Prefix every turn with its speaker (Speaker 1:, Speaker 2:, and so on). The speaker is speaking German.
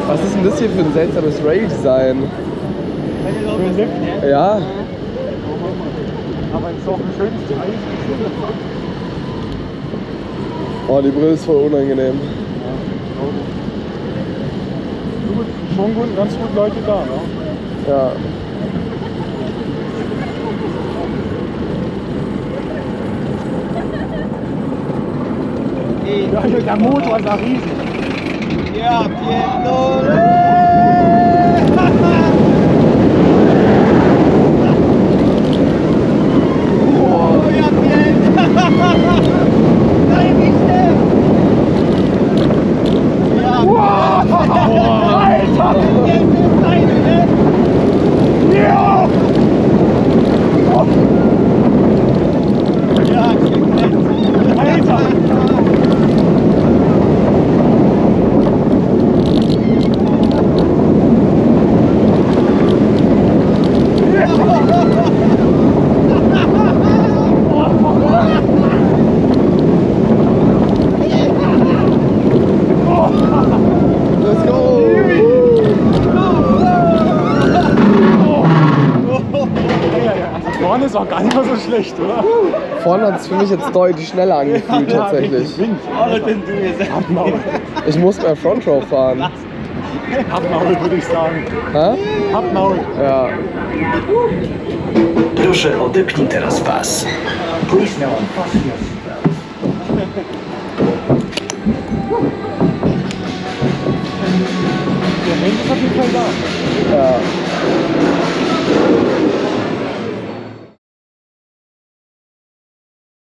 Speaker 1: Was ist denn das hier für ein seltsames Rail-Design? Ja.
Speaker 2: Aber es ist auch ein schönes Teil.
Speaker 1: Oh, die Brille ist voll unangenehm.
Speaker 2: Schon gut, ganz gut Leute da, ne?
Speaker 1: Ja.
Speaker 2: Ja, der Motor ist da riesig.
Speaker 3: Ja, Pietro!
Speaker 2: Vorne ist auch gar nicht mal so schlecht, oder?
Speaker 1: Vorne hat es für mich jetzt deutlich schneller angefühlt, tatsächlich. Ich muss mehr Frontrow fahren.
Speaker 2: Abmaul, würde ich sagen.
Speaker 1: Hä?
Speaker 2: Abmaul.
Speaker 1: Ja.
Speaker 4: Proszę odepnij teraz pas. Please now unfasten your seatbelt.
Speaker 2: Der Mensch ist auf jeden Fall da.
Speaker 1: Ja.